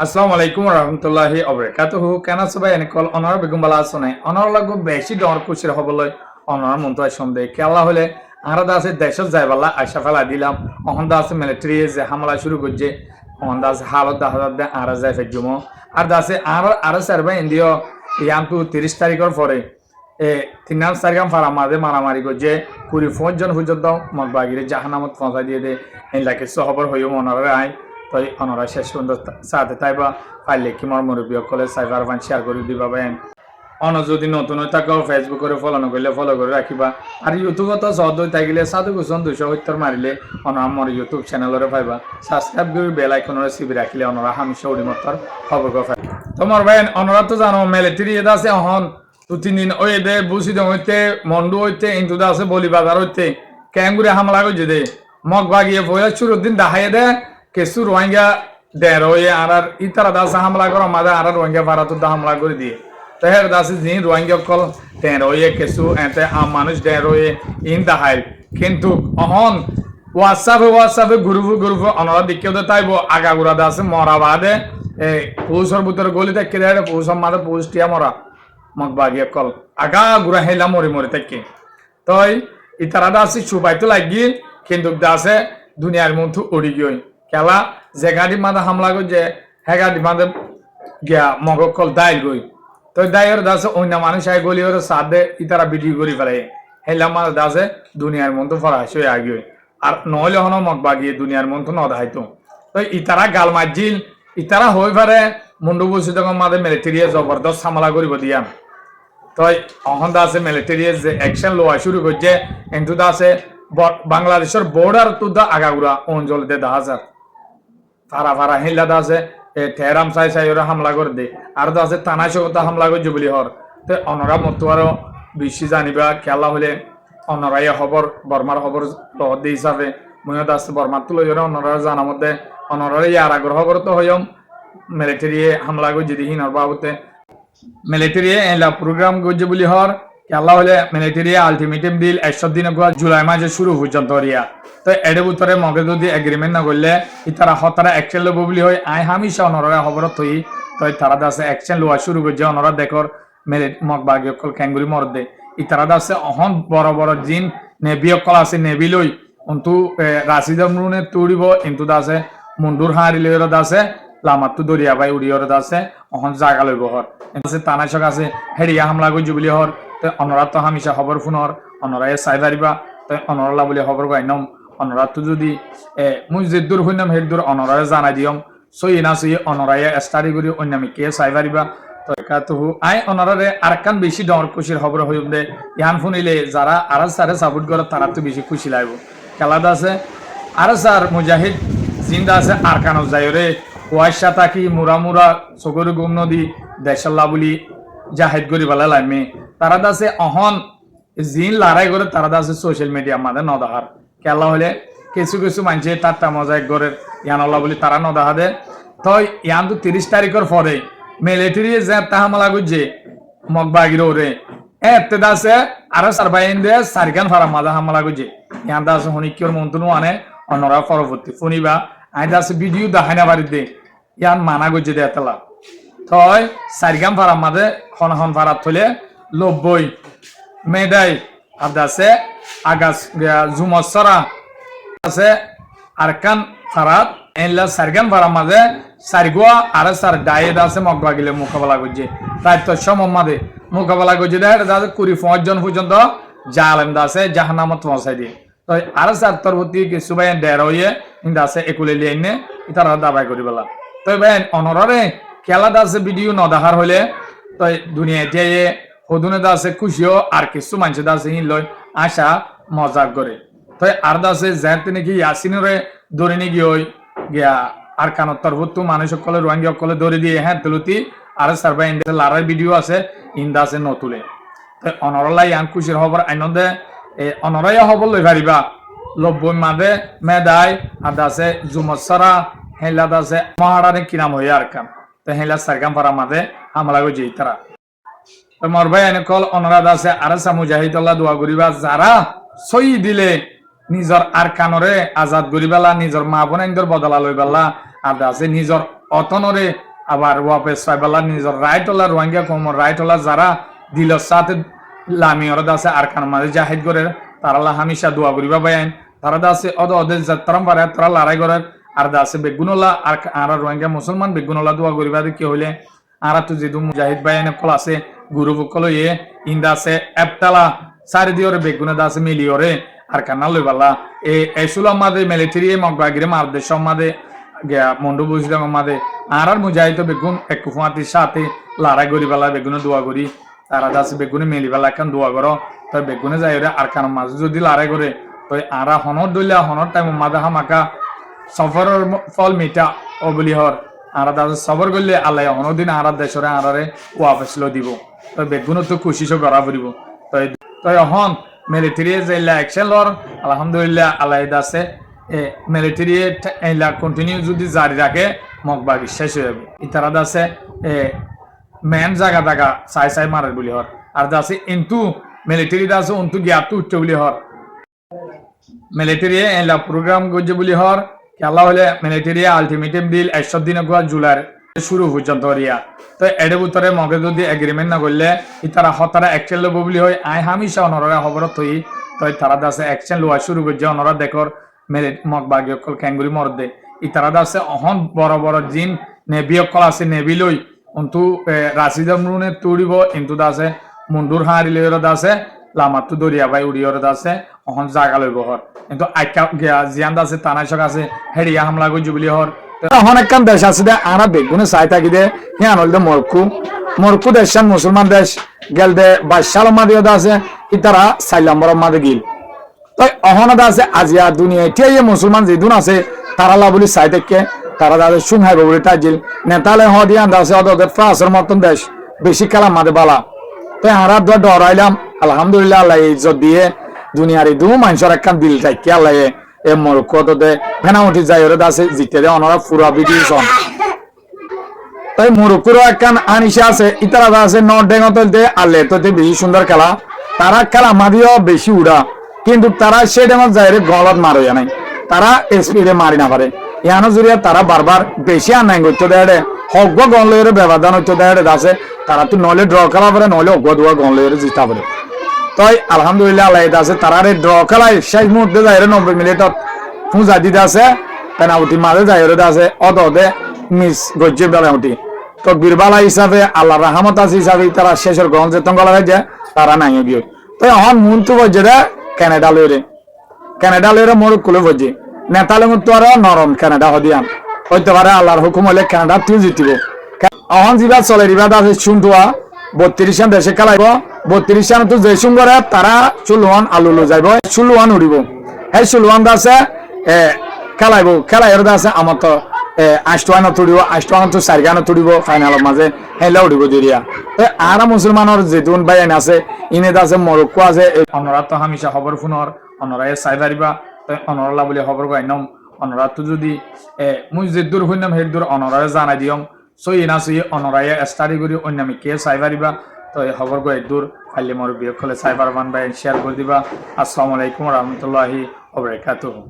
আসসালামু আলাইকুম রহমতুল্লাহি অবরাকাতুহু কেন সবাই এনেকল অনার বেগম বালা আসনে অনার লাগু বেশি ডর কুচির হবলৈ অনার মন্ত্র সন্দেহ কেলা হলে আরাদা আছে দেশ যাইবাল্লা আশা ফেলা দিলাম অহন্দা আছে মিলিটারি যে হামলা শুরু করছে অহন্দা আছে হালত দাহাদ দে আরা যায় ফেজুমো আর দাসে আর সারবা ইন্ডিয়া ইয়ান্তু 30 তারিখের পরে এ 3 তারিখ ফারা মাঝে মারামারি করছে 25 জন পর্যন্ত মগবাগিরে জাহান্নামত পৌঁছা দিয়ে দে এই লাগে সহবর হইও মনারে আয় তাই অনরা শেষ পর্যন্ত সাথে তাইবা পাইলে কি মর মুরব্বী কলে সাইবার ফান শেয়ার করে দিবা ভাই অন যদি নতুন হয়ে থাকো ফেসবুক করে ফলো নকরলে ফলো করে রাখিবা আর ইউটিউব তো সদ হয়ে থাকিলে সাধু কুসন 270 মারিলে অন আমার ইউটিউব চ্যানেলরে পাইবা সাবস্ক্রাইব করে বেল আইকনরে সিবি রাখিলে অনরা হামেশা উড়ি মতর খবর গফা তোমার ভাই অনরা তো জানো মিলিটারি এটা আছে অহন 2-3 দিন ওই দে বুসি দম হইতে মন্ডু হইতে ইন্দু দা আছে বলি বাজার হইতে ক্যাঙ্গুরে হামলা করে দে মগ বাগিয়ে বইয়া শুরুর দিন দেখাইয়ে দে কেসু রোহিঙ্গা দেয় রয়ে আর ইতারা দাস হামলা করো মাঝে আর রোহিঙ্গা ভারত হামলা করে দিয়ে তেহের দাস যিনি রোহিঙ্গা কল দেয় রয়ে কেসু এতে আম মানুষ দেয় রয়ে ইন দাহাই কিন্তু অহন হোয়াটসঅ্যাপে গ্রুপ অনরা দিকেও তাইব আগাগুড়া দাস মরা বাদে পৌষর ভিতরে গলি থেকে দেয় পৌষর মাঝে পৌষটিয়া মরা মগ বাগিয়ে কল আগা গুড়া হেলা মরি মরি থেকে তই ইতারা দাস চুপাইতো লাগি কিন্তু দাসে দুনিয়ার মধ্যে উড়ি গিয়ে খেলা যে গাড়ি মাথা হামলা করছে হ্যাঁ গাড়ি মাঝে গিয়া মগকল দায় গই তো দায়ের দাসে অন্য মানুষ আই গলি ওর সাথে ইতারা ভিডিও করে ফেলে হেলাম মাঝে দাসে দুনিয়ার মধ্যে ফরাস হয়ে আগে আর নহলে হন মগ বাগিয়ে দুনিয়ার মধ্যে নদাইতো তো ইতারা গাল মারজিল ইতারা হয়ে পারে মুন্ডু বসে তখন মাঝে মিলিটারি জবরদস্ত হামলা করিব দিয়া তো অহন দাসে মিলিটারি যে অ্যাকশন লওয়া শুরু করছে কিন্তু দাসে বাংলাদেশের বর্ডার তো আগাগুড়া অঞ্চল দে দেখা যায় ফারা হিল্লা আছে ঠেরাম চাই ওরা হামলা করে দে আর তো আছে তানাশকতা হামলা করছে বলি হর তো অনরা মতো আরো বেশি জানিবা খেলা হলে অনরাই খবর বর্মার খবর লগত দিয়ে হিসাবে মনে আছে বর্মার তুলে অনরা জানার মধ্যে অনরাই আর আগ্রহ করতে হইম মিলিটারি হামলা করছে দেখি নর বাবুতে মিলিটারি এলা প্রোগ্রাম করছে বলি হর খেলা হলে মিলিটারি আলটিমেটাম দিল 100 দিন জুলাই মাসে শুরু পর্যন্ত রিয়া তো এডে ভিতরে মগে যদি এগ্রিমেন্ট না করলে ইতারা হতারা অ্যাকশন লব বলি হয় আই হামিশা অনরা খবরত হই তো তারা দাসে অ্যাকশন লওয়া শুরু করছে অনরা দেখর মেরে মগ বাগি অকল ক্যাঙ্গুরি মর দে ইতারা দাসে অহন বড় জিন নেভি অকল আছে নেভি লই অন্তু রাশিদ মরুনে তুড়িব কিন্তু দাসে মুন্ডুর হাঁড়ি লইর দাসে লামাতু দরিয়া বাই উড়িয়র দাসে অহন জাগা লইব হর আছে তানাশক আছে হেড়িয়া হামলা করছে বলি হর তো অনরা তো হামিশা খবর ফোনর অনরা চাই পারিবা তো অনরলা বলে খবর গাইনম অনরা তো যদি মুই যে দূর হইনাম হের দূর অনরায় জানাই দিয়ম সই না সই অনরায় স্টাডি করি অন্যামি কে চাই পারিবা তো কাতু আই অনরারে আরকান বেশি ডর খুশির খবর হইম দে ইয়ান ফোনিলে যারা আর সারে সাপোর্ট করে তারা তো বেশি খুশি লাগবে খেলাটা আছে আর স্যার মুজাহিদ জিন্দা আছে আরকানো যায় রে ওয়াইশা তাকি মুরা চকুর গুম নদী দেশাল্লা বলি জাহিদ করি বলা লাইমে তারা দাসে অহন জিন লড়াই করে তারা দাসে সোশ্যাল মিডিয়া মাঝে নদাহার খেলা হলে কিছু মানছে তারটা মজা এক ঘরের ইয়ানল্লা বলি তারা নদাহা দে তো ইয়ান তো 30 তারিখের পরে মিলিটারি যে হামলা করছে মগবাগির ওরে এতে দাসে আর সারবাইন দে সারিকান ফারা মাঝে হামলা করছে ইয়ান দাসে হনিকিয়র মন্ত্রী আনে অন্যরা পরবর্তী শুনিবা আই দাসে ভিডিও দেখাই না বাড়িতে দে ইয়ান মানা করছে দে এতলা থয় সারিগাম ফারা মাঝে হন ফারা থলে 90 মেদাই আর দাসে আগাস জুমসরা আছে আরকান ফারাত এনলা সারগাম ফারা মাঝে সারগোয়া আর সার ডায়েদ আছে মগবাগিলে মোকাবেলা করছে তাই তো সমমাদে মোকাবেলা করছে দেখ দাদা 25 জন পর্যন্ত জালেম দাসে জাহান্নামত পৌঁছাই দিয়ে তো আর সার তরবতি কিছু ভাই ডের হইয়ে কিন্তু আছে একুলে লিয়ে এনে তারা দাবাই করি বেলা তো ভাই অনরারে খেলা দাসে ভিডিও নদাহার হলে তো দুনিয়াতে হদুনে দাসে খুশিও আর কিছু মানুষ দাসে লয় আশা মজাক করে তো আর দাসে যেতে নাকি ইয়াসিনরে ধরে নিয়ে গিয়ে গিয়া আর কানোত্তর ভুতু মানুষ সকলে রোহিঙ্গা সকলে ধরে দিয়ে হ্যাঁ তুলতি আর সার্ভাই ইন্ডে লারার ভিডিও আছে ইন্দা আছে নতুলে তো অনরলাই আন খুশির খবর আইনদে অনরাই খবর লই পারিবা 90 মাদে মেদাই আর দাসে জুমসরা হেলা দাসে মহারানে কি নাম হই আর কাম তো হেলা সারগাম পারা মাদে হামলা গো যেই তারা তো মোর ভাই এনে কল অনরা দাসে আর মুজাহিদুল্লাহ দোয়া করিবা যারা সই দিলে নিজর আর কানরে আজাদ করিবালা নিজর মা বোনেন্দর বদলা লইবালা আর দাসে নিজর অতনরে আবার ওয়াপেস সাইবাল্লা নিজের রাইট ওলা রোহিঙ্গা কম রাইট ওলা যারা দিলর সাথে লামি ওরা আছে আর কান মাঝে জাহিদ করে তারা হামিশা দোয়া করিবা বাইন তারা দাসে ওদের যাত্রাম পারে তারা লড়াই করে আর দাসে বেগুনলা আর রোহিঙ্গা মুসলমান বেগুনলা দোয়া করিবা কি হইলে আর তো যেহেতু মুজাহিদ বাইন কল আছে গুরু বকল ইয়ে ইন্দা আছে এবতালা সারি দিওরে বেগুনে দাসে মিলিওরে আর কান্না লইবাল্লা এসুল আমাদের মিলিটারি মগবাগিরে মারদেশ আমাদের গিয়া মন্ডু বুঝলাম আমাদের আর মুজাহিদ বেগুন এক কুফাতির সাথে লড়াই করিবালা বেগুনে দোয়া করি তারা দাসে বেগুনে মিলিবালা এখন দোয়া করো তো বেগুনে যাই আর কান মাঝে যদি লড়াই করে তো আরা হনর দইলা হনর টাইম মাদা হামাকা সফরের ফল মিটা ও বলি হর আর দাদা সফর করলে আল্লাহ অনদিন আর দেশরে আরারে ওয়াপস লো দিব তো বেগুনও তো কোশিশও করা পড়িব তো এখন মিলিটারি যাইলা অ্যাকশন লর আলহামদুলিল্লাহ আল্লাহ দাসে মিলিটারি এইলা কন্টিনিউ যদি জারি রাখে মগবাগি শেষ হয়ে যাবে ইতারা দাসে মেন জায়গা জায়গা চাই মারে বলি হর আর দাসে ইন্তু মিলিটারি দাসে অন্তু গিয়াতু উঠতে বলি হর মিলিটারি এইলা প্রোগ্রাম করছে বলি হর খেলা হলে মিলিটারি আলটিমেটাম দিল 100 দিন জুলাই শুরু পর্যন্ত রিয়া তো এর ভিতরে মগে যদি এগ্রিমেন্ট না করলে ইতারা হতারা অ্যাকশন লব বলি হয় আই হামিশা অনরা খবরত হই তো তারা দাসে অ্যাকশন লওয়া শুরু করছে অনরা দেখর মেলে মগবাগি অকল ক্যাঙ্গুরি মরদে ইতারা দাসে অহন বড় বড় জিন নেভি অকল আছে নেভি লই অন্তু রাশিদমরুনে তুড়িব কিন্তু দাসে মুন্ডুর হাঁড়ি লইর দাসে লামাতু দরিয়া বাই উড়িয়র দাসে অহন জাগা লইব হর কিন্তু আইকা জিয়ান দাসে তানাশক আছে হেড়িয়া হামলা করছে বলি হর এখন একখান দেশ আছে দে আনা বেগুনে চাই থাকি দে হিয়ান হল দে মরকু দেশান মুসলমান দেশ গেল দে বাদশাল মাদিও আছে ইতারা 4 নম্বর মাদে গিল তো অহনদা আছে আজিয়া দুনিয়া এটিয়ে মুসলমান যেদুন আছে তারা লা বলি চাই থেকে তারা দাদে সুংহাইব বলে তাজিল নেতালে হদিয়ান দাসে ওদের ফ্রান্সের মতন দেশ বেশি কালাম মাদে বালা তো হারা ডরাইলাম আলহামদুলিল্লাহ আল্লাহ ইজ্জত দিয়ে দুনিয়ার দু মানুষের একখান দিল থাকি আল্লাহ এ মরক্কো দে পেনাল্টি যাই ওরে দাসে জিতে দে অনরা পুরা ভিডিওছন তাই মরক্কোর একখান আনিশা আছে ইতারা আছে নট ডেঙ্গত দে আলে তো বেশি সুন্দর খেলা তারা খেলা মাদিও বেশি উড়া কিন্তু তারা সে ডেমত যাই রে গলত মারো নাই তারা স্পিডে মারি না পারে ইয়ানো জুড়িয়া তারা বারবার বেশি আনাই করতে দেয় হগ্গ গন লইরে ব্যবধান হইতে দেয় দাসে তারা তো নলে ড্র খেলা পারে নলে অগ্গ দুয়া গন লইরে জিতা পারে তাই আলহামদুলিল্লাহ আল্লাহ আছে তারা ড্র খেলায় শেষ মুহূর্তে যাই 90 মিনিটত পূজা দিতে আছে পেনাল্টি মাঝে যাই আছে অদে মিস গজ্জে পেনাল্টি তো বীরবালা হিসাবে আল্লাহ রাহমত আছে হিসাবে তারা শেষের গ্রহণ যেতন গলা যায় তারা নাই গিয়ে তো এখন মূলত বজে কানাডা লইরে মরক্কো বজে নেতালে মতো আর নরম কানাডা হদিয়ান হইতে পারে আল্লাহর হুকুম হলে কানাডা তুই জিতিব এখন যা চলে রিবাদ আছে শুনটুয়া 32 রান দেশে খেলাইব 32 রান তো যে সুন্দর তারা 16 আলু লো যাইব 16 উড়িব এই 16 আছে খেলাইব খেলাইর আছে আমার তো 8 তুড়িব 8 তো 4 গান তুড়িব ফাইনালের মাঝে হেলা উড়িব দিরিয়া আর মুসলমানের যেতুন বাইন আছে ইনে আছে মরক্কো আছে অনরা তো হামিশা খবর ফোনর অনরা চাই পারিবা অনরলা বলে খবর গাইনম অনরা তো যদি মুই যে দূর হইনাম হের দূর অনরা জানাই দিয়ম সই না সই অনরায়ে স্টাডি করি অন্যামি কে চাই পারিবা তো এই খবর গাই দূর খালি মোর বিয়োগ হলে চাই পারবান বাই শেয়ার করে দিবা। আসসালামু আলাইকুম রহমতুল্লাহি ওয়া বারাকাতুহু।